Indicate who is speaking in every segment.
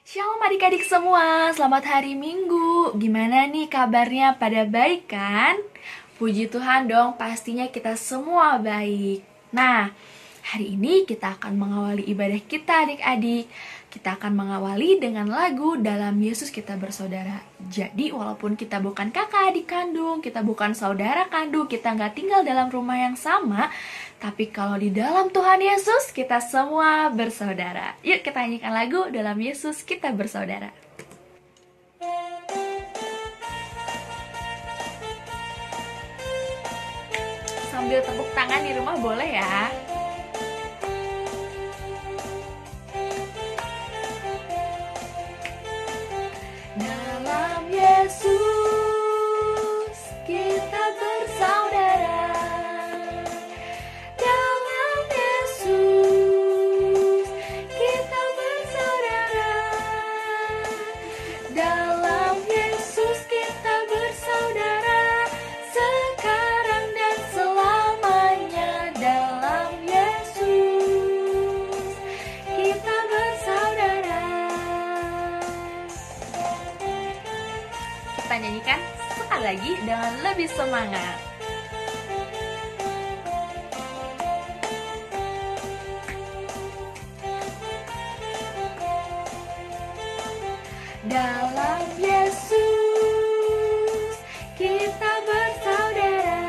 Speaker 1: Shalom adik-adik semua, selamat hari Minggu. Gimana nih kabarnya, pada baik kan? Puji Tuhan dong, pastinya kita semua baik. Nah, hari ini kita akan mengawali ibadah kita adik-adik. Kita akan mengawali dengan lagu Dalam Yesus Kita Bersaudara. Jadi walaupun kita bukan kakak adik kandung, kita bukan saudara kandung, kita nggak tinggal dalam rumah yang sama, tapi kalau di dalam Tuhan Yesus, kita semua bersaudara. Yuk kita nyanyikan lagu Dalam Yesus Kita Bersaudara. Sambil tepuk tangan di rumah boleh ya. Dalam Yesus kita bersaudara. Dalam Yesus kita bersaudara. Dalam Yesus kita bersaudara. Sekarang dan selamanya. Dalam Yesus kita bersaudara. Kita nyanyikan sekali lagi dengan lebih semangat. Dalam Yesus kita bersaudara.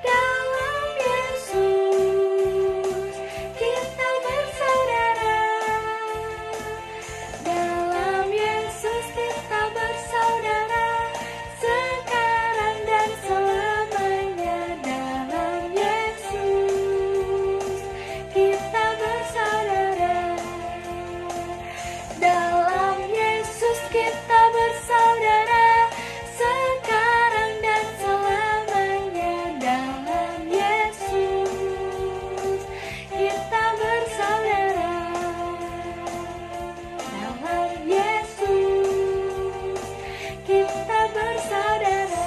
Speaker 1: Dalam Yesus kita bersaudara. Dalam Yesus kita bersaudara. Sekarang dan selamanya. Dalam Yesus kita bersaudara. Dalam Yesus kita bersaudara. Sekarang dan selamanya. Dalam Yesus kita bersaudara. Dalam Yesus kita bersaudara.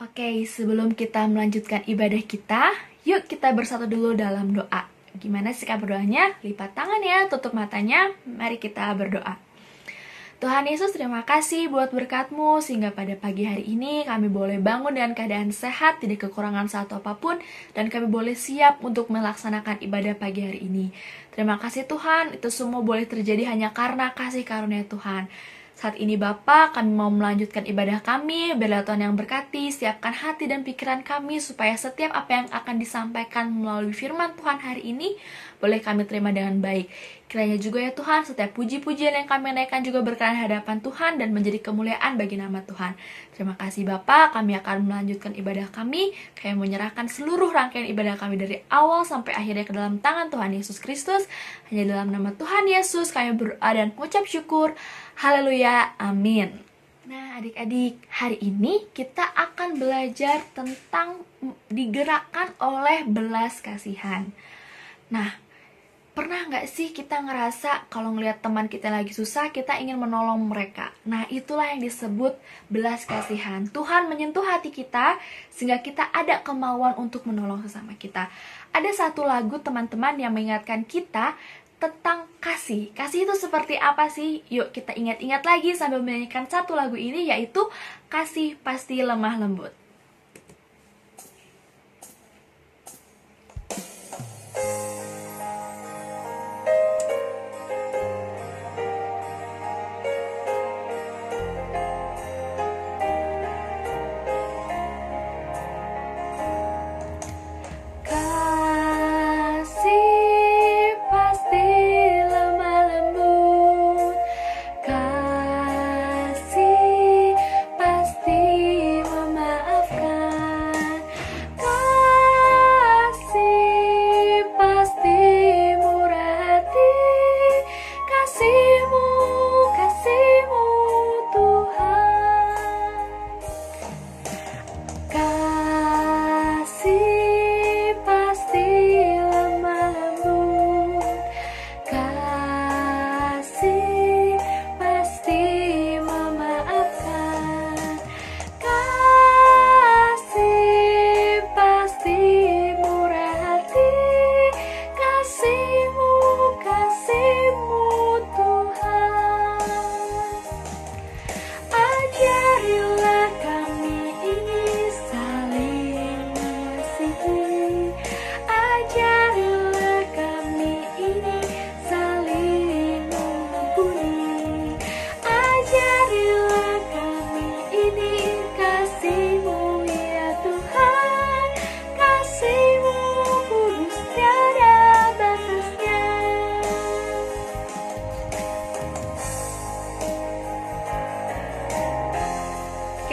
Speaker 1: Oke, sebelum kita melanjutkan ibadah kita, yuk kita bersatu dulu dalam doa. Gimana sikap berdoanya? Lipat tangan ya, tutup matanya, mari kita berdoa. Tuhan Yesus, terima kasih buat berkat-Mu, sehingga pada pagi hari ini kami boleh bangun dengan keadaan sehat, tidak kekurangan satu apapun, dan kami boleh siap untuk melaksanakan ibadah pagi hari ini. Terima kasih Tuhan, itu semua boleh terjadi hanya karena kasih karunia Tuhan. Saat ini Bapa, kami mau melanjutkan ibadah kami, biarlah Tuhan yang berkati, siapkan hati dan pikiran kami, supaya setiap apa yang akan disampaikan melalui firman Tuhan hari ini, boleh kami terima dengan baik. Kiranya juga ya Tuhan, setiap puji-pujian yang kami naikkan juga berkenan hadapan Tuhan, dan menjadi kemuliaan bagi nama Tuhan. Terima kasih Bapa, kami akan melanjutkan ibadah kami, kami menyerahkan seluruh rangkaian ibadah kami dari awal sampai akhirnya ke dalam tangan Tuhan Yesus Kristus. Hanya dalam nama Tuhan Yesus kami berdoa dan mengucap syukur. Haleluya, amin. Nah adik-adik, hari ini kita akan belajar tentang digerakkan oleh belas kasihan. Nah, pernah nggak sih kita ngerasa kalau ngelihat teman kita lagi susah, kita ingin menolong mereka? Nah, itulah yang disebut belas kasihan. Tuhan menyentuh hati kita sehingga kita ada kemauan untuk menolong sesama kita. Ada satu lagu teman-teman yang mengingatkan kita tentang kasih. Kasih itu seperti apa sih? Yuk kita ingat-ingat lagi sambil menyanyikan satu lagu ini, yaitu Kasih Pasti Lemah Lembut. Kasih pasti lemah lembut. Kasih pasti memaafkan.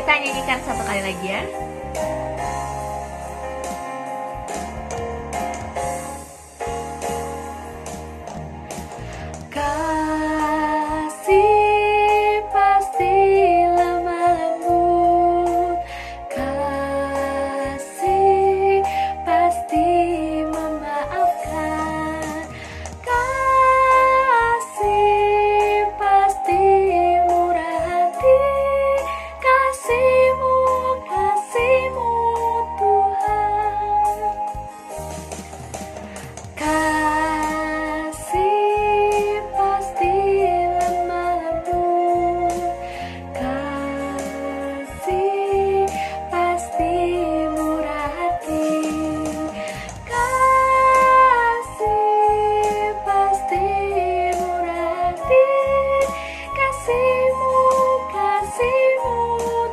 Speaker 1: Kita nyanyikan satu kali lagi ya. Kasih pasti lemah lembut, kasih pasti memaafkan, kasih pasti murah hati, kasih-Mu, kasih-Mu Tuhan. Kasih pasti lemah lembut, kasih pasti murah hati, kasih pasti murah hati, kasih-Mu, kasih-Mu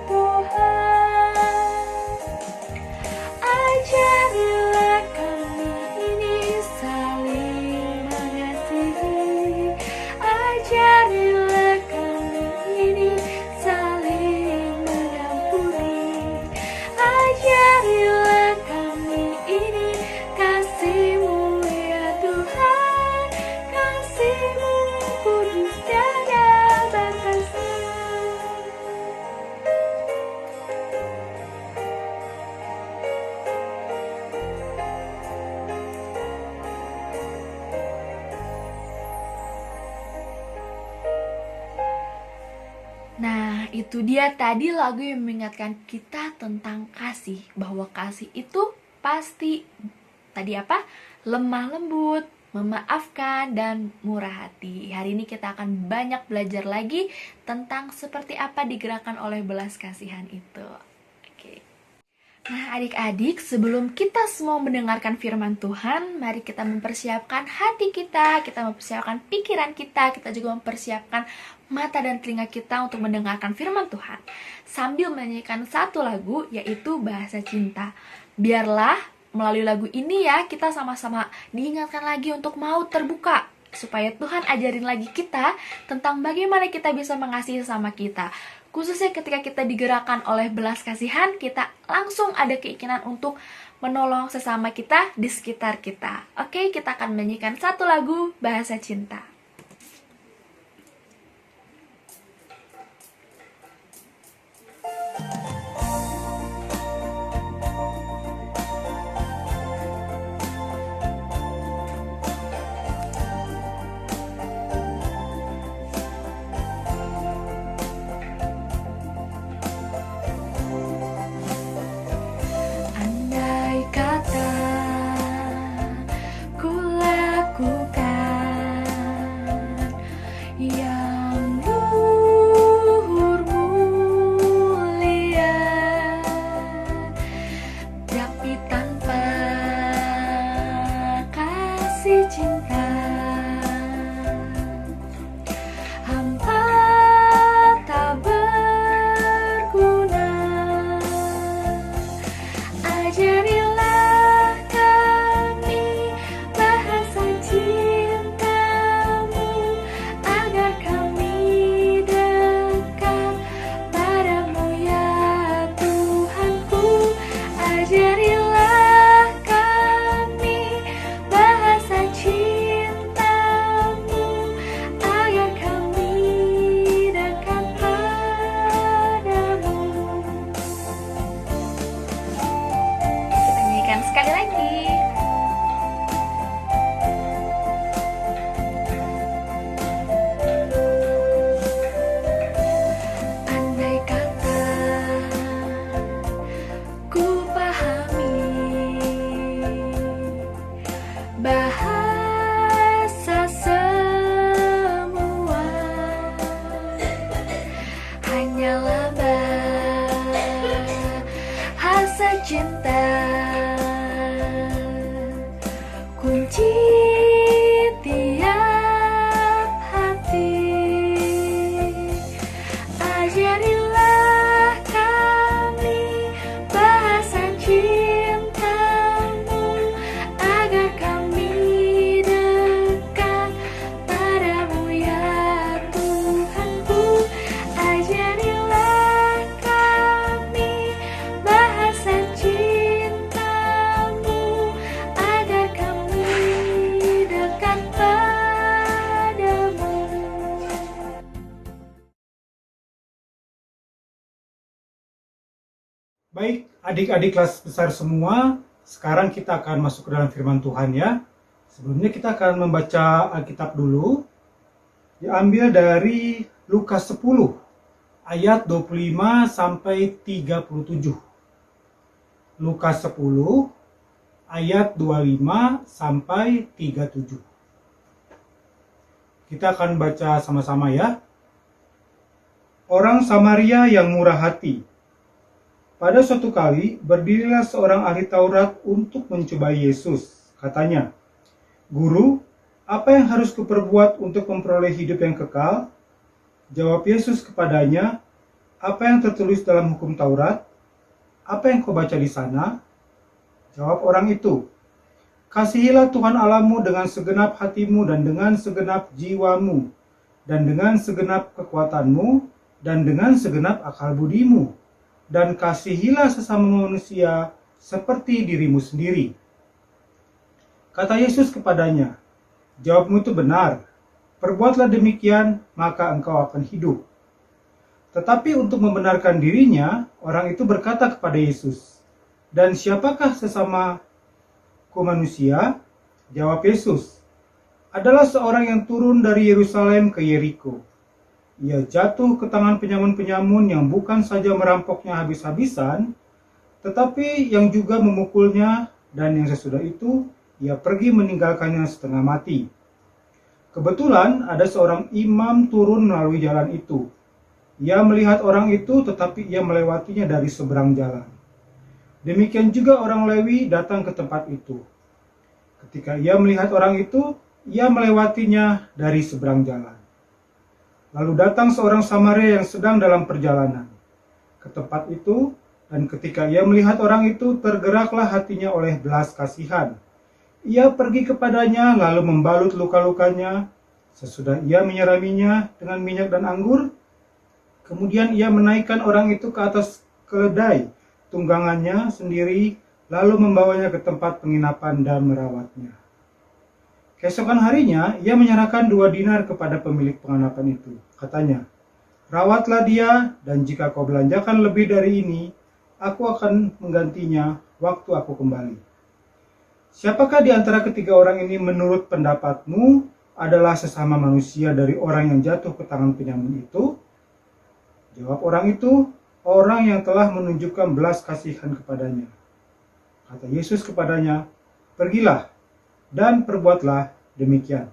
Speaker 1: Tuhan. Ajarilah kami ini saling mengasihi, ajarilah kami ini saling mengampuni, ajarilah kami ini kasih-Mu ya Tuhan, kasih-Mu kudus tiada batasan. Nah, itu dia tadi lagu yang mengingatkan kita tentang kasih, bahwa kasih itu pasti tadi apa? Lemah lembut, memaafkan, dan murah hati. Hari ini kita akan banyak belajar lagi tentang seperti apa digerakkan oleh belas kasihan itu. Oke. Nah, adik-adik, sebelum kita semua mendengarkan firman Tuhan, mari kita mempersiapkan hati kita mempersiapkan pikiran kita juga mempersiapkan mata dan telinga kita untuk mendengarkan firman Tuhan, sambil menyanyikan satu lagu, yaitu Bahasa Cinta. Biarlah melalui lagu ini ya, kita sama-sama diingatkan lagi untuk mau terbuka, supaya Tuhan ajarin lagi kita tentang bagaimana kita bisa mengasihi sama kita. Khususnya ketika kita digerakkan oleh belas kasihan, kita langsung ada keinginan untuk menolong sesama kita di sekitar kita. Oke, kita akan menyanyikan satu lagu Bahasa Cinta. Andai kata ku lakukan yang luhur mulia, tapi tanpa kasih cinta, hampa tak berguna. Ajarilah kami bahasa cinta-Mu, agar kami dekat padamu ya Tuhanku. Ajarilah kami bahasa cinta-Mu, agar kami dekat padamu. Kita nyanyikan sekali lagi. Andai kata ku pahami bahasa semua, hanyalah bahasa cinta, kunci tiap hati. Ajarilah kami bahasa cinta-Mu, agar kami dekat padamu ya Tuhanku. Ajarilah kami
Speaker 2: Baik, adik-adik kelas besar semua, sekarang kita akan masuk ke dalam firman Tuhan ya. Sebelumnya kita akan membaca Alkitab dulu. Diambil dari Lukas 10 ayat 25 sampai 37. Lukas 10 ayat 25 sampai 37. Kita akan baca sama-sama ya. Orang Samaria yang murah hati. Pada suatu kali, berdirilah seorang ahli Taurat untuk mencobai Yesus. Katanya, "Guru, apa yang harus kuperbuat untuk memperoleh hidup yang kekal?" Jawab Yesus kepadanya, "Apa yang tertulis dalam hukum Taurat? Apa yang kau baca di sana?" Jawab orang itu, "Kasihilah Tuhan Allahmu dengan segenap hatimu dan dengan segenap jiwamu, dan dengan segenap kekuatanmu, dan dengan segenap akal budimu. Dan kasihilah sesama manusia seperti dirimu sendiri." Kata Yesus kepadanya, "Jawabmu itu benar. Perbuatlah demikian, maka engkau akan hidup." Tetapi untuk membenarkan dirinya, orang itu berkata kepada Yesus, "Dan siapakah sesamaku manusia?" Jawab Yesus, "Adalah seorang yang turun dari Yerusalem ke Yeriko. Ia jatuh ke tangan penyamun-penyamun yang bukan saja merampoknya habis-habisan, tetapi yang juga memukulnya, dan yang sesudah itu ia pergi meninggalkannya setengah mati. Kebetulan ada seorang imam turun melalui jalan itu. Ia melihat orang itu, tetapi ia melewatinya dari seberang jalan. Demikian juga orang Lewi datang ke tempat itu. Ketika ia melihat orang itu, ia melewatinya dari seberang jalan. Lalu datang seorang Samaria yang sedang dalam perjalanan ke tempat itu, dan ketika ia melihat orang itu, tergeraklah hatinya oleh belas kasihan. Ia pergi kepadanya, lalu membalut luka-lukanya. Sesudah ia menyiraminya dengan minyak dan anggur, kemudian ia menaikkan orang itu ke atas keledai tunggangannya sendiri, lalu membawanya ke tempat penginapan dan merawatnya. Keesokan harinya, ia menyerahkan 2 dinar kepada pemilik penginapan itu. Katanya, "Rawatlah dia, dan jika kau belanjakan lebih dari ini, aku akan menggantinya waktu aku kembali." Siapakah di antara ketiga orang ini menurut pendapatmu adalah sesama manusia dari orang yang jatuh ke tangan penyamun itu? Jawab orang itu, "Orang yang telah menunjukkan belas kasihan kepadanya." Kata Yesus kepadanya, "Pergilah dan perbuatlah demikian."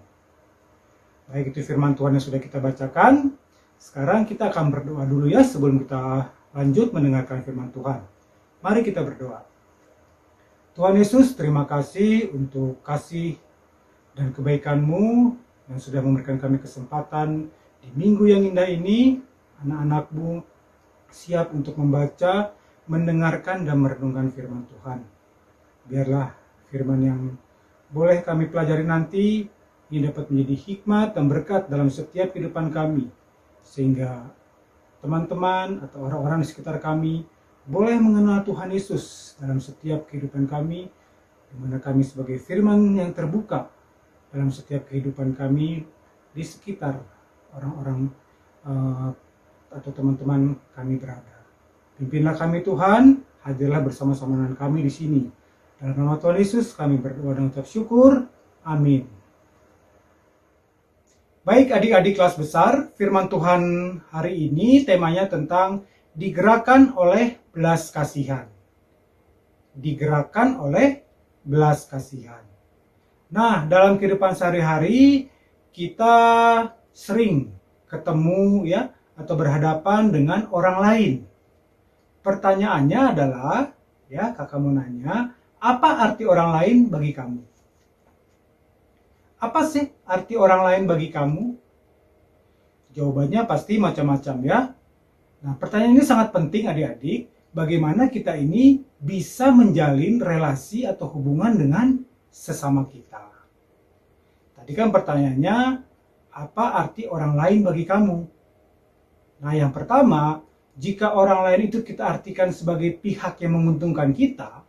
Speaker 2: Baik, itu firman Tuhan yang sudah kita bacakan. Sekarang kita akan berdoa dulu ya sebelum kita lanjut mendengarkan firman Tuhan. Mari kita berdoa. Tuhan Yesus, terima kasih untuk kasih dan kebaikan-Mu yang sudah memberikan kami kesempatan di minggu yang indah ini. Anak-anak-Mu siap untuk membaca, mendengarkan, dan merenungkan firman Tuhan. Biarlah firman yang boleh kami pelajari nanti ini dapat menjadi hikmat dan berkat dalam setiap kehidupan kami, sehingga teman-teman atau orang-orang di sekitar kami boleh mengenal Tuhan Yesus dalam setiap kehidupan kami, di mana kami sebagai firman yang terbuka dalam setiap kehidupan kami di sekitar orang-orang atau teman-teman kami berada. Pimpinlah kami Tuhan, hadirlah bersama-sama dengan kami di sini. Dalam nama Tuhan Yesus kami berdoa dan ucap syukur. Amin. Baik adik-adik kelas besar, firman Tuhan hari ini temanya tentang digerakkan oleh belas kasihan. Digerakkan oleh belas kasihan. Nah, dalam kehidupan sehari-hari kita sering ketemu ya atau berhadapan dengan orang lain. Pertanyaannya adalah, ya kakak mau nanya, apa arti orang lain bagi kamu? Apa sih arti orang lain bagi kamu? Jawabannya pasti macam-macam ya. Nah, pertanyaan ini sangat penting adik-adik. Bagaimana kita ini bisa menjalin relasi atau hubungan dengan sesama kita? Tadi kan pertanyaannya, apa arti orang lain bagi kamu? Nah, yang pertama, jika orang lain itu kita artikan sebagai pihak yang menguntungkan kita,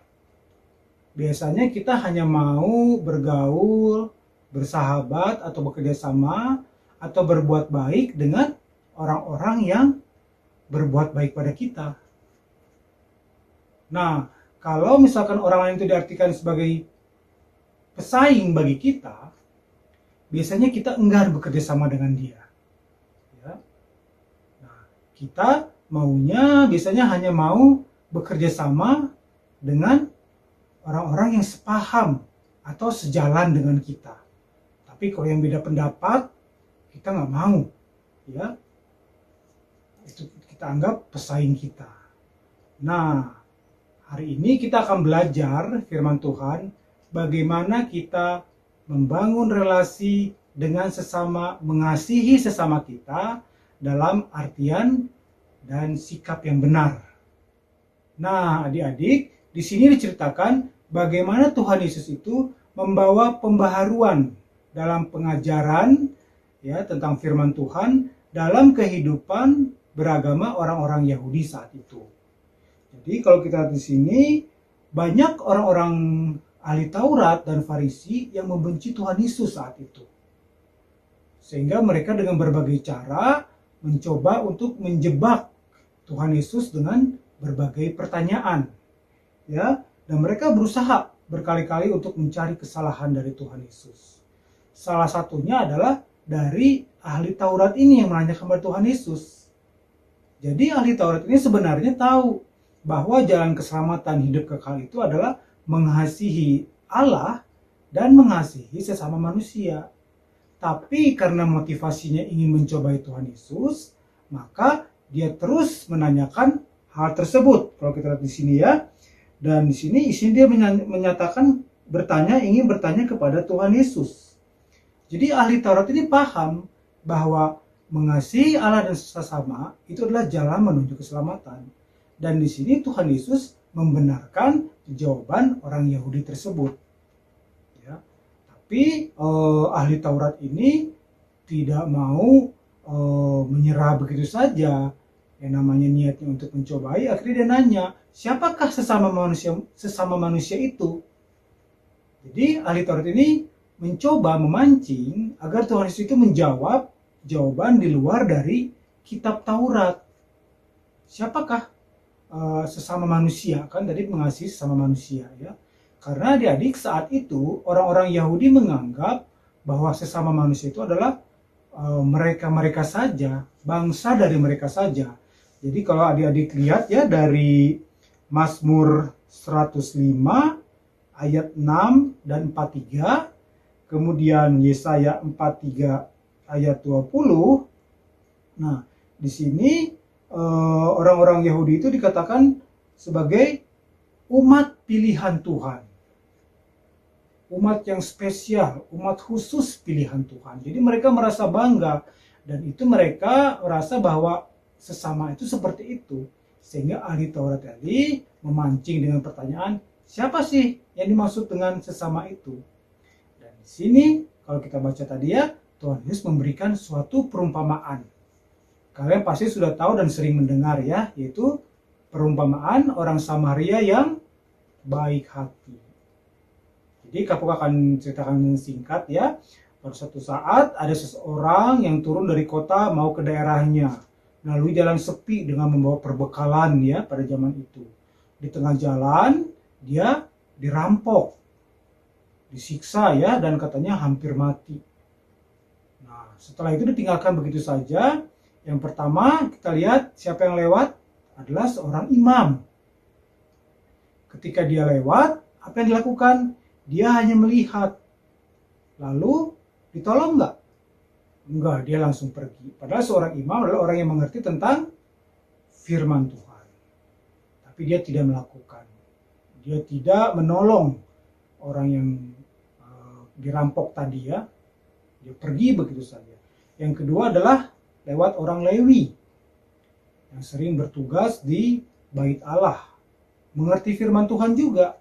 Speaker 2: biasanya kita hanya mau bergaul, bersahabat, atau bekerja sama, atau berbuat baik dengan orang-orang yang berbuat baik pada kita. Nah, kalau misalkan orang lain itu diartikan sebagai pesaing bagi kita, biasanya kita enggan bekerja sama dengan dia. Ya. Nah, kita maunya biasanya hanya mau bekerja sama dengan orang-orang yang sepaham atau sejalan dengan kita. Tapi kalau yang beda pendapat, kita nggak mau. Ya, itu kita anggap pesaing kita. Nah, hari ini kita akan belajar firman Tuhan, bagaimana kita membangun relasi dengan sesama, mengasihi sesama kita dalam artian dan sikap yang benar. Nah, adik-adik, di sini diceritakan bagaimana Tuhan Yesus itu membawa pembaharuan dalam pengajaran ya tentang firman Tuhan dalam kehidupan beragama orang-orang Yahudi saat itu. Jadi kalau kita lihat di sini, banyak orang-orang ahli Taurat dan Farisi yang membenci Tuhan Yesus saat itu. Sehingga mereka dengan berbagai cara mencoba untuk menjebak Tuhan Yesus dengan berbagai pertanyaan. Ya, dan mereka berusaha berkali-kali untuk mencari kesalahan dari Tuhan Yesus. Salah satunya adalah dari ahli Taurat ini yang menanyakan kepada Tuhan Yesus. Jadi ahli Taurat ini sebenarnya tahu bahwa jalan keselamatan hidup kekal itu adalah mengasihi Allah dan mengasihi sesama manusia. Tapi karena motivasinya ingin mencobai Tuhan Yesus, maka dia terus menanyakan hal tersebut. Kalau kita lihat di sini ya, dan di sini isinya dia menyatakan ingin bertanya kepada Tuhan Yesus. Jadi ahli Taurat ini paham bahwa mengasihi Allah dan sesama itu adalah jalan menuju keselamatan. Dan di sini Tuhan Yesus membenarkan jawaban orang Yahudi tersebut. Ya. Tapi ahli Taurat ini tidak mau menyerah begitu saja. Yang namanya niatnya untuk mencobai, akhirnya dia nanya, siapakah sesama manusia itu? Jadi ahli Taurat ini mencoba memancing agar Tuhan Yesus itu menjawab jawaban di luar dari kitab Taurat. Siapakah sesama manusia? Kan tadi mengasihi sesama manusia ya. Karena adik-adik saat itu orang-orang Yahudi menganggap bahwa sesama manusia itu adalah mereka-mereka saja, bangsa dari mereka saja. Jadi kalau adik-adik lihat ya dari Mazmur 105 ayat 6 dan 43, kemudian Yesaya 43 ayat 20. Nah, di sini orang-orang Yahudi itu dikatakan sebagai umat pilihan Tuhan. Umat yang spesial, umat khusus pilihan Tuhan. Jadi mereka merasa bangga dan itu mereka merasa bahwa sesama itu seperti itu. Sehingga ahli Taurat tadi memancing dengan pertanyaan, siapa sih yang dimaksud dengan sesama itu? Dan di sini kalau kita baca tadi ya, Tuhan Yesus memberikan suatu perumpamaan. Kalian pasti sudah tahu dan sering mendengar ya, yaitu perumpamaan orang Samaria yang baik hati. Jadi Kapuk akan ceritakan singkat ya. Pada suatu saat ada seseorang yang turun dari kota mau ke daerahnya. Melalui jalan sepi dengan membawa perbekalan ya pada zaman itu. Di tengah jalan dia dirampok, disiksa ya, dan katanya hampir mati. Nah, setelah itu ditinggalkan begitu saja. Yang pertama kita lihat siapa yang lewat adalah seorang imam. Ketika dia lewat, apa yang dilakukan? Dia hanya melihat. Lalu ditolong nggak? Enggak, dia langsung pergi. Padahal seorang imam adalah orang yang mengerti tentang firman Tuhan. Tapi dia tidak melakukan. Dia tidak menolong orang yang dirampok tadi ya. Dia pergi begitu saja. Yang kedua adalah lewat orang Lewi yang sering bertugas di Bait Allah, mengerti firman Tuhan juga.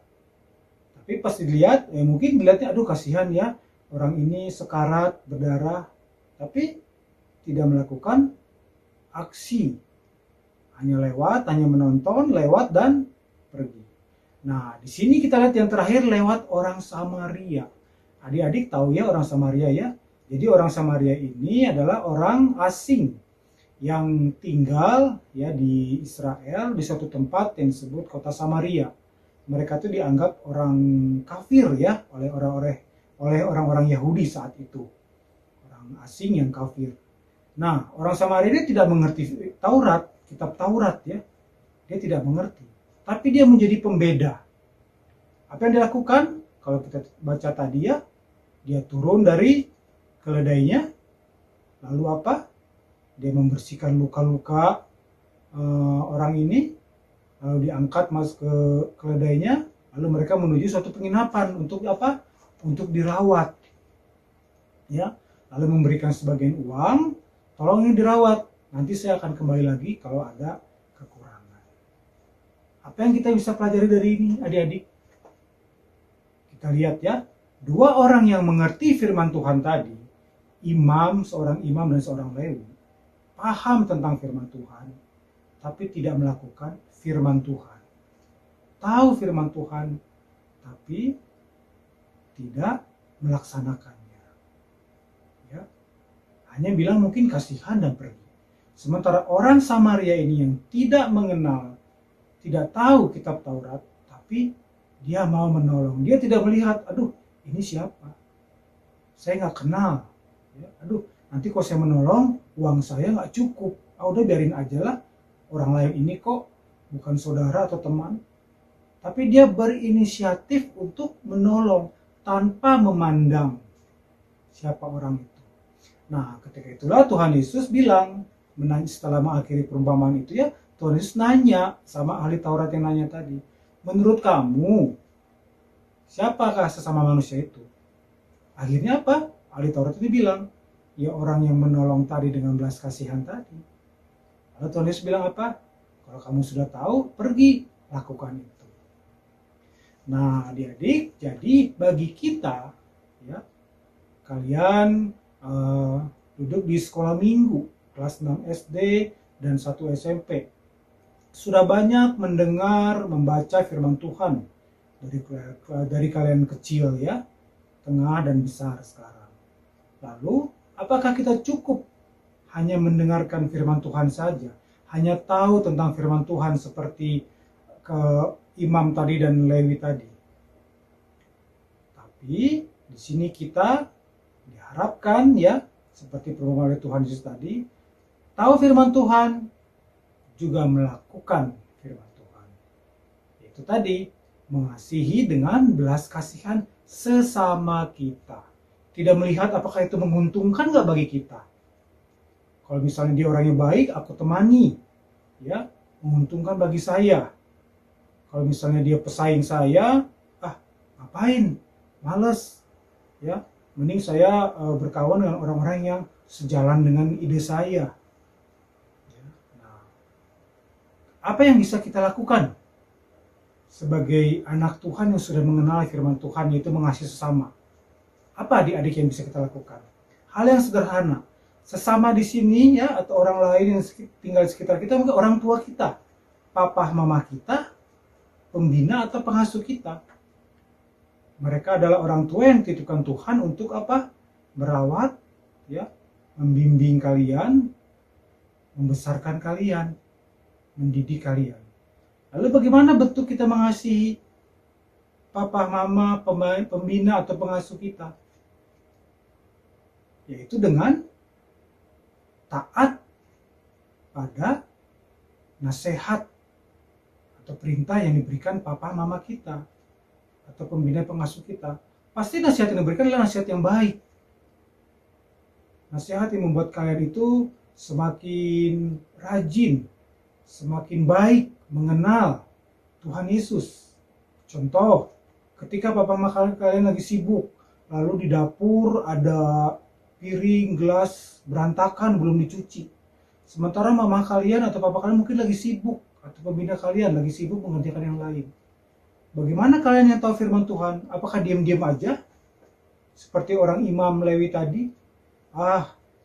Speaker 2: Tapi pas dilihat, mungkin dilihatnya aduh kasihan ya, orang ini sekarat, berdarah, tapi tidak melakukan aksi. Hanya lewat, hanya menonton, lewat dan pergi. Nah, di sini kita lihat yang terakhir lewat orang Samaria. Adik-adik tahu ya orang Samaria ya. Jadi orang Samaria ini adalah orang asing yang tinggal ya di Israel di suatu tempat yang disebut kota Samaria. Mereka itu dianggap orang kafir ya oleh orang-orang Yahudi saat itu, orang asing yang kafir. Nah, orang Samaria ini tidak mengerti Taurat, kitab Taurat ya, dia tidak mengerti. Tapi dia menjadi pembeda. Apa yang dilakukan? Kalau kita baca tadi ya, dia turun dari keledainya, lalu apa? Dia membersihkan luka-luka orang ini, lalu diangkat masuk ke keledainya, lalu mereka menuju suatu penginapan untuk apa? Untuk dirawat, ya. Lalu memberikan sebagian uang, tolong ini dirawat. Nanti saya akan kembali lagi kalau ada kekurangan. Apa yang kita bisa pelajari dari ini, adik-adik? Kita lihat ya, dua orang yang mengerti firman Tuhan tadi, seorang imam dan seorang Lewi, paham tentang firman Tuhan, tapi tidak melakukan firman Tuhan. Tahu firman Tuhan, tapi tidak melaksanakannya. Ya. Hanya bilang mungkin kasihan dan pergi. Sementara orang Samaria ini yang tidak mengenal, tidak tahu kitab Taurat, tapi dia mau menolong. Dia tidak melihat, aduh ini siapa? Saya nggak kenal. Ya, aduh nanti kalau saya menolong, uang saya nggak cukup. Udah biarin aja lah. Orang lain ini kok bukan saudara atau teman. Tapi dia berinisiatif untuk menolong tanpa memandang siapa orang itu. Nah, ketika itulah Tuhan Yesus bilang, setelah mengakhiri perumpamaan itu ya, Tuhan Yesus nanya sama ahli Taurat yang nanya tadi, menurut kamu, siapakah sesama manusia itu? Akhirnya apa? Ahli Taurat itu bilang, ya orang yang menolong tadi dengan belas kasihan tadi. Lalu Tuhan Yesus bilang apa? Kalau kamu sudah tahu, pergi lakukan itu. Nah, adik-adik, jadi bagi kita, ya, kalian duduk di sekolah minggu, kelas 6 SD dan 1 SMP. Sudah banyak mendengar, membaca firman Tuhan dari kalian kecil ya, tengah dan besar sekarang. Lalu, apakah kita cukup hanya mendengarkan firman Tuhan saja? Hanya tahu tentang firman Tuhan seperti imam tadi dan Lewi tadi. Tapi di sini kita diharapkan ya, seperti perumpamaan Tuhan Yesus tadi, tahu firman Tuhan, juga melakukan firman Tuhan. Yaitu tadi, mengasihi dengan belas kasihan sesama kita. Tidak melihat apakah itu menguntungkan nggak bagi kita. Kalau misalnya dia orangnya baik, aku temani, ya, menguntungkan bagi saya. Kalau misalnya dia pesaing saya, ngapain, males, ya, mending saya berkawan dengan orang-orang yang sejalan dengan ide saya. Nah, apa yang bisa kita lakukan sebagai anak Tuhan yang sudah mengenal firman Tuhan, yaitu mengasihi sesama? Apa adik-adik yang bisa kita lakukan? Hal yang sederhana. Sesama di sini ya, atau orang lain yang tinggal di sekitar kita, mungkin orang tua kita, papa mama kita, pembina atau pengasuh kita. Mereka adalah orang tua yang dititipkan Tuhan untuk apa? Merawat, ya, membimbing kalian, membesarkan kalian, mendidik kalian. Lalu bagaimana bentuk kita mengasihi papa, mama, pembina atau pengasuh kita? Yaitu dengan taat pada nasihat atau perintah yang diberikan papa mama kita atau pembina pengasuh kita. Pasti nasihat yang diberikan adalah nasihat yang baik. Nasihat yang membuat kalian itu semakin rajin, semakin baik mengenal Tuhan Yesus. Contoh, ketika papa mama kalian lagi sibuk, lalu di dapur ada piring, gelas berantakan belum dicuci. Sementara mama kalian atau papa kalian mungkin lagi sibuk, atau pembina kalian lagi sibuk mengerjakan yang lain. Bagaimana kalian yang tahu firman Tuhan? Apakah diam-diam aja? Seperti orang imam Lewi tadi,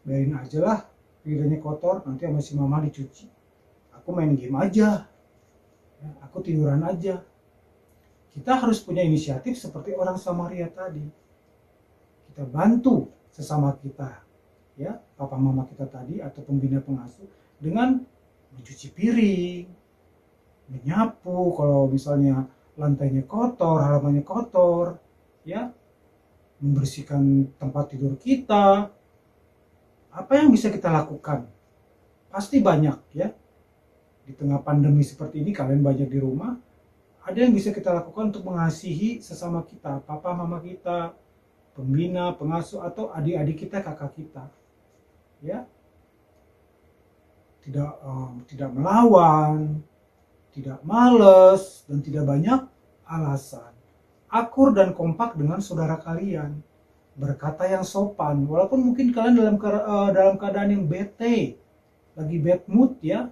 Speaker 2: biarin aja lah, piringnya kotor, nanti sama si mama dicuci. Aku main game aja, ya, aku tiduran aja. Kita harus punya inisiatif seperti orang Samaria tadi. Kita bantu sesama kita, ya, papa mama kita tadi atau pembina pengasuh dengan mencuci piring, menyapu kalau misalnya lantainya kotor, halamannya kotor, ya, membersihkan tempat tidur kita. Apa yang bisa kita lakukan? Pasti banyak ya. Di tengah pandemi seperti ini kalian banyak di rumah, ada yang bisa kita lakukan untuk mengasihi sesama kita, papa mama kita, pembina, pengasuh atau adik-adik kita, kakak kita. Ya. Tidak melawan, tidak males, dan tidak banyak alasan. Akur dan kompak dengan saudara kalian. Berkata yang sopan, walaupun mungkin kalian dalam keadaan yang bete, lagi bad mood ya.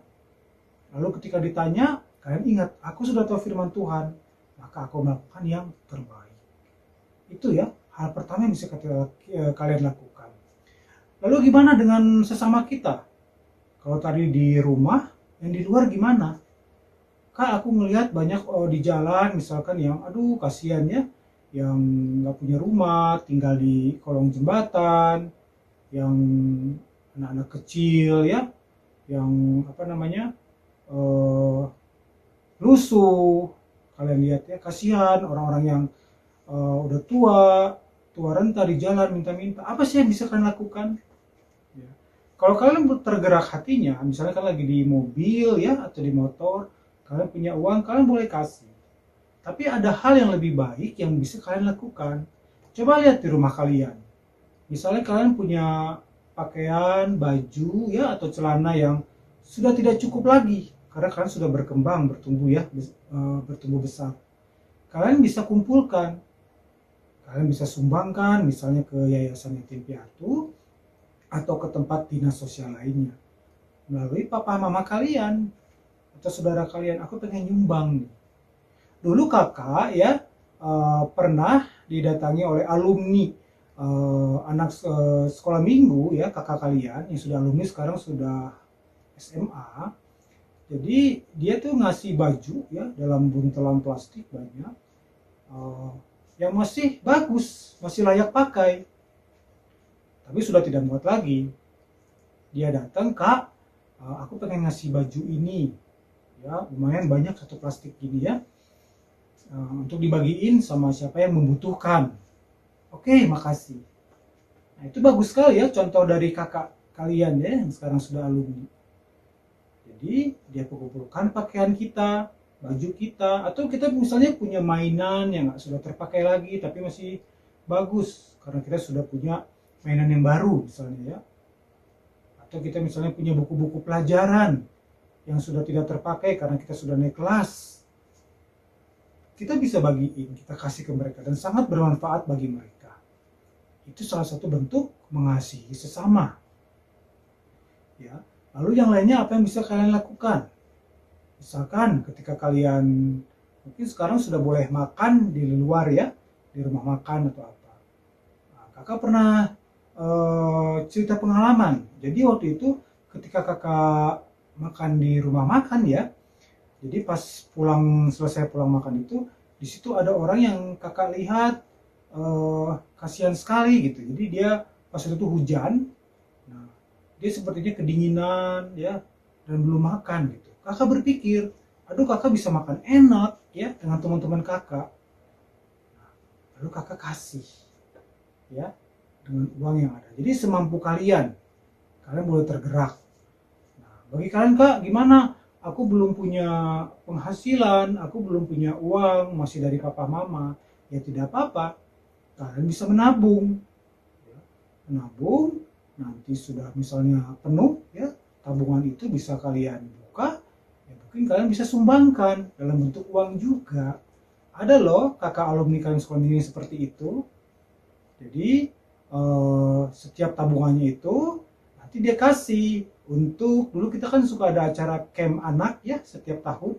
Speaker 2: Lalu ketika ditanya, kalian ingat, aku sudah tahu firman Tuhan, maka aku melakukan yang terbaik. Itu ya, hal pertama yang bisa kalian lakukan. Lalu gimana dengan sesama kita? Kalau tadi di rumah, yang di luar gimana? Kak, aku ngelihat banyak di jalan, misalkan yang, aduh kasihan ya, yang nggak punya rumah, tinggal di kolong jembatan, yang anak-anak kecil ya, yang lusuh. Kalian lihat ya, kasihan orang-orang yang udah tua renta di jalan minta-minta. Apa sih yang bisa kalian lakukan? Ya. Kalau kalian tergerak hatinya, misalnya kalian lagi di mobil ya atau di motor, kalian punya uang, kalian boleh kasih. Tapi ada hal yang lebih baik yang bisa kalian lakukan. Coba lihat di rumah kalian. Misalnya kalian punya pakaian, baju ya atau celana yang sudah tidak cukup lagi karena kalian sudah berkembang, bertumbuh ya, bertumbuh besar. Kalian bisa kumpulkan. Kalian bisa sumbangkan misalnya ke Yayasan Yatim Piatu atau ke tempat dinas sosial lainnya melalui papa mama kalian atau saudara kalian. Aku pengen nyumbang nih. Dulu kakak ya pernah didatangi oleh alumni anak sekolah minggu ya, kakak kalian yang sudah alumni sekarang sudah SMA. Jadi dia tuh ngasih baju ya dalam buntelan plastik banyak yang masih bagus, masih layak pakai. Tapi sudah tidak muat lagi. Dia datang, Kak, aku pengen ngasih baju ini. Ya, lumayan banyak satu plastik gini ya. Untuk dibagiin sama siapa yang membutuhkan. Oke, makasih. Nah, itu bagus sekali ya contoh dari kakak kalian ya yang sekarang sudah alumni. Jadi, dia kumpulkan pakaian kita, baju kita, atau kita misalnya punya mainan yang sudah terpakai lagi tapi masih bagus karena kita sudah punya mainan yang baru misalnya ya. Atau kita misalnya punya buku-buku pelajaran yang sudah tidak terpakai karena kita sudah naik kelas. Kita bisa bagiin, kita kasih ke mereka dan sangat bermanfaat bagi mereka. Itu salah satu bentuk mengasihi sesama. Ya. Lalu yang lainnya apa yang bisa kalian lakukan? Misalkan ketika kalian mungkin sekarang sudah boleh makan di luar ya, di rumah makan atau apa. Nah, kakak pernah cerita pengalaman. Jadi waktu itu ketika kakak makan di rumah makan ya, jadi pas selesai pulang makan itu, di situ ada orang yang kakak lihat kasihan sekali gitu. Jadi dia pas itu hujan, nah, dia sepertinya kedinginan ya dan belum makan gitu. Kakak berpikir, aduh kakak bisa makan enak ya dengan teman-teman kakak. Nah, lalu kakak kasih ya dengan uang yang ada. Jadi semampu kalian boleh tergerak. Nah, bagi kalian Kak, gimana? Aku belum punya penghasilan, aku belum punya uang, masih dari papa mama. Ya tidak apa-apa, kalian bisa menabung. Ya, menabung, nanti sudah misalnya penuh, ya tabungan itu bisa kalian buka, ya mungkin kalian bisa sumbangkan dalam bentuk uang juga. Ada loh kakak alumni kalian sekolah ini seperti itu. Jadi setiap tabungannya itu nanti dia kasih untuk, dulu kita kan suka ada acara camp anak ya setiap tahun,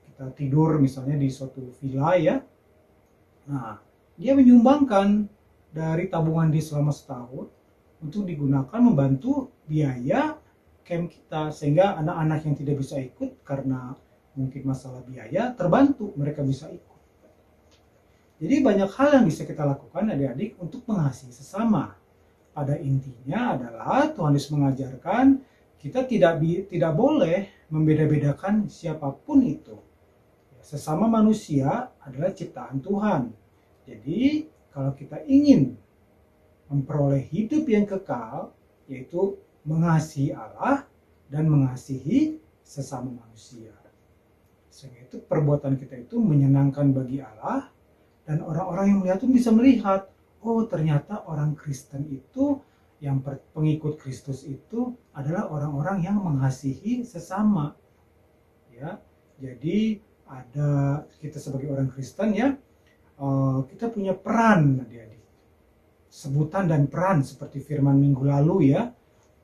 Speaker 2: kita tidur misalnya di suatu villa ya. Nah, dia menyumbangkan dari tabungan dia selama setahun untuk digunakan membantu biaya camp kita, sehingga anak-anak yang tidak bisa ikut karena mungkin masalah biaya terbantu, mereka bisa ikut. Jadi banyak hal yang bisa kita lakukan adik-adik untuk mengasihi sesama. Pada intinya adalah Tuhan Yesus mengajarkan kita tidak boleh membeda-bedakan siapapun itu. Sesama manusia adalah ciptaan Tuhan. Jadi kalau kita ingin memperoleh hidup yang kekal, yaitu mengasihi Allah dan mengasihi sesama manusia. Sehingga itu perbuatan kita itu menyenangkan bagi Allah, dan orang-orang yang melihat itu bisa melihat, oh ternyata orang Kristen itu, yang pengikut Kristus itu adalah orang-orang yang mengasihi sesama. Ya, jadi ada kita sebagai orang Kristen ya, kita punya peran adik-adik. Sebutan dan peran seperti firman minggu lalu ya,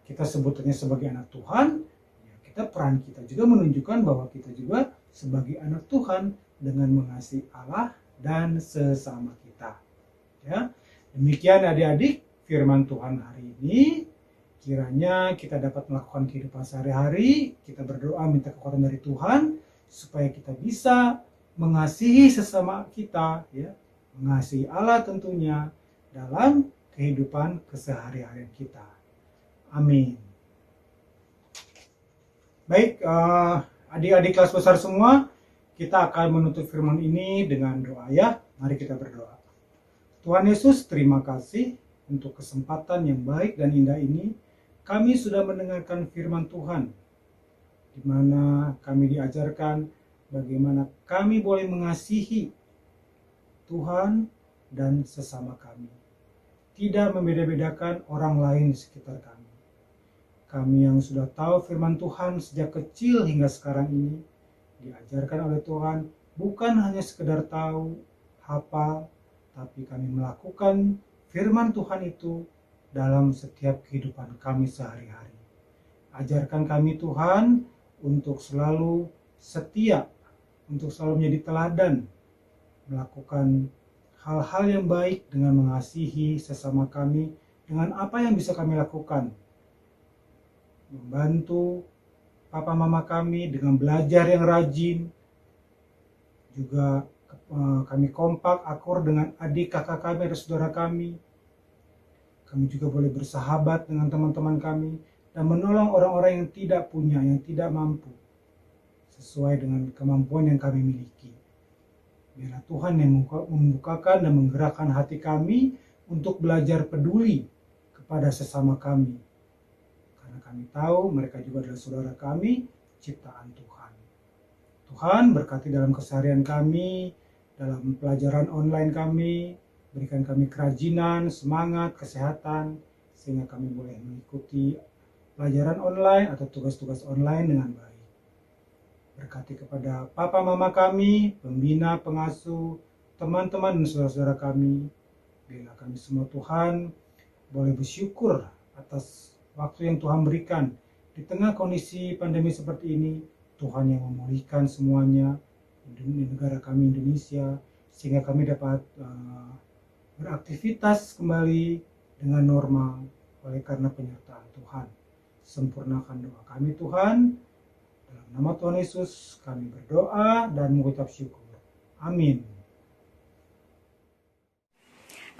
Speaker 2: kita sebutannya sebagai anak Tuhan, ya, peran kita juga menunjukkan bahwa kita juga sebagai anak Tuhan dengan mengasihi Allah dan sesama kita. Ya, demikian adik-adik firman Tuhan hari ini. Kiranya kita dapat melakukan kehidupan sehari-hari, kita berdoa minta kekuatan dari Tuhan supaya kita bisa mengasihi sesama kita, ya, mengasihi Allah tentunya dalam kehidupan keseharian kita. Amin. Baik, adik-adik kelas besar semua, kita akan menutup firman ini dengan doa ya. Mari kita berdoa. Tuhan Yesus, terima kasih untuk kesempatan yang baik dan indah ini. Kami sudah mendengarkan firman Tuhan, di mana kami diajarkan bagaimana kami boleh mengasihi Tuhan dan sesama kami. Tidak membeda-bedakan orang lain di sekitar kami. Kami yang sudah tahu firman Tuhan sejak kecil hingga sekarang ini, diajarkan oleh Tuhan, bukan hanya sekedar tahu, hafal, tapi kami melakukan firman Tuhan itu dalam setiap kehidupan kami sehari-hari. Ajarkan kami Tuhan untuk selalu setia, untuk selalu menjadi teladan, melakukan hal-hal yang baik dengan mengasihi sesama kami dengan apa yang bisa kami lakukan. Membantu papa mama kami dengan belajar yang rajin, juga kami kompak, akur dengan adik kakak kami dan saudara kami. Kami juga boleh bersahabat dengan teman-teman kami dan menolong orang-orang yang tidak punya, yang tidak mampu, sesuai dengan kemampuan yang kami miliki. Biarlah Tuhan yang membukakan dan menggerakkan hati kami untuk belajar peduli kepada sesama kami. Karena kami tahu mereka juga adalah saudara kami, ciptaan Tuhan. Tuhan berkati dalam keseharian kami, dalam pelajaran online kami, berikan kami kerajinan, semangat, kesehatan, sehingga kami boleh mengikuti pelajaran online atau tugas-tugas online dengan baik. Berkati kepada papa mama kami, pembina, pengasuh, teman-teman dan saudara-saudara kami. Bila kami semua Tuhan boleh bersyukur atas waktu yang Tuhan berikan. Di tengah kondisi pandemi seperti ini, Tuhan yang memulihkan semuanya di negara kami Indonesia, sehingga kami dapat beraktivitas kembali dengan normal oleh karena penyertaan Tuhan. Sempurnakan doa kami Tuhan. Dalam nama Tuhan Yesus kami berdoa dan mengucap syukur. Amin.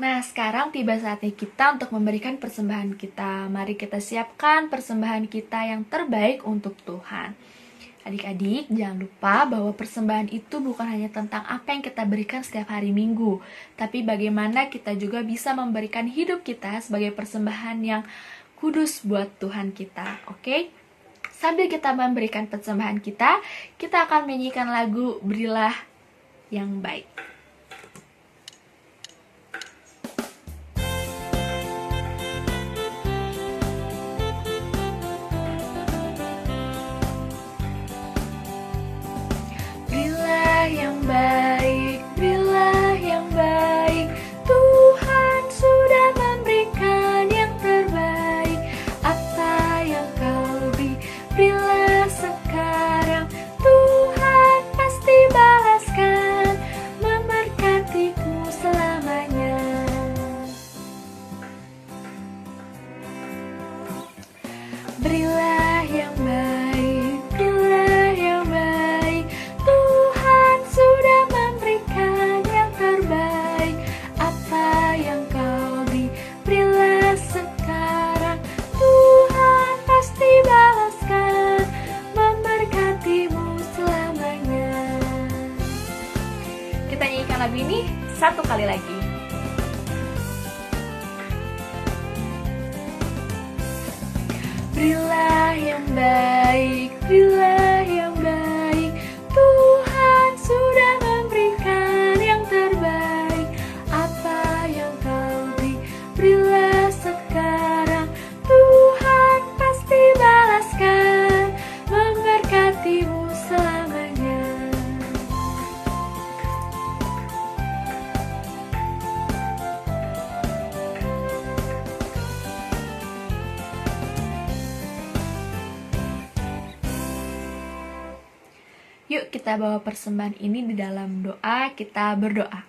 Speaker 1: Nah, sekarang tiba saatnya kita untuk memberikan persembahan kita. Mari kita siapkan persembahan kita yang terbaik untuk Tuhan. Adik-adik, jangan lupa bahwa persembahan itu bukan hanya tentang apa yang kita berikan setiap hari Minggu, tapi bagaimana kita juga bisa memberikan hidup kita sebagai persembahan yang kudus buat Tuhan kita. Oke? Sambil kita memberikan persembahan kita akan menyanyikan lagu Berilah yang Baik. Berilah yang baik, Tuhan sudah memberikan yang terbaik. Apa yang kau berilah sekarang, Tuhan pasti balaskan. Mama lagu ini satu kali lagi. Berilah yang baik, berilah yang baik, Tuhan sudah memberikan yang terbaik. Apa yang kau beri, berilah sekarang, Tuhan pasti balaskan, memberkatimu selamanya. Yuk kita bawa persembahan ini di dalam doa, kita berdoa.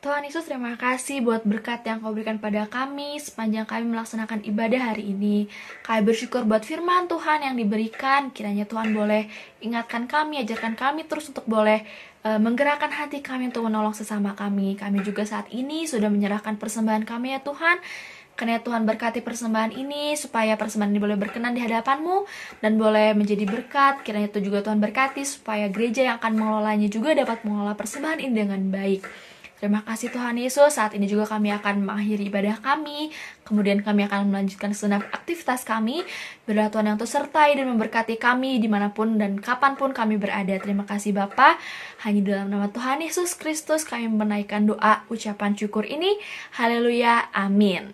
Speaker 1: Tuhan Yesus, terima kasih buat berkat yang kau berikan pada kami sepanjang kami melaksanakan ibadah hari ini. Kami bersyukur buat firman Tuhan yang diberikan. Kiranya Tuhan boleh ingatkan kami, ajarkan kami terus untuk boleh menggerakkan hati kami untuk menolong sesama kami. Kami juga saat ini sudah menyerahkan persembahan kami ya Tuhan. Karena Tuhan berkati persembahan ini supaya persembahan ini boleh berkenan di hadapan-Mu dan boleh menjadi berkat. Kiranya itu juga Tuhan berkati supaya gereja yang akan mengelolanya juga dapat mengelola persembahan ini dengan baik. Terima kasih Tuhan Yesus. Saat ini juga kami akan mengakhiri ibadah kami. Kemudian kami akan melanjutkan segenap aktivitas kami. Biarlah Tuhan yang tersertai dan memberkati kami dimanapun dan kapanpun kami berada. Terima kasih Bapa. Hanya dalam nama Tuhan Yesus Kristus kami menaikkan doa ucapan syukur ini. Haleluya. Amin.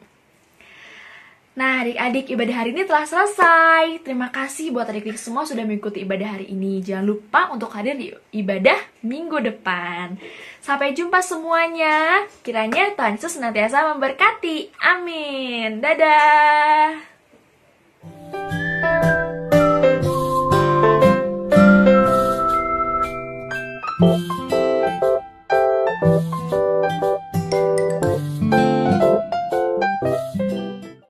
Speaker 1: Nah, adik-adik, ibadah hari ini telah selesai. Terima kasih buat adik-adik semua sudah mengikuti ibadah hari ini. Jangan lupa untuk hadir di ibadah minggu depan. Sampai jumpa semuanya. Kiranya Tuhan Yesus senantiasa memberkati. Amin. Dadah.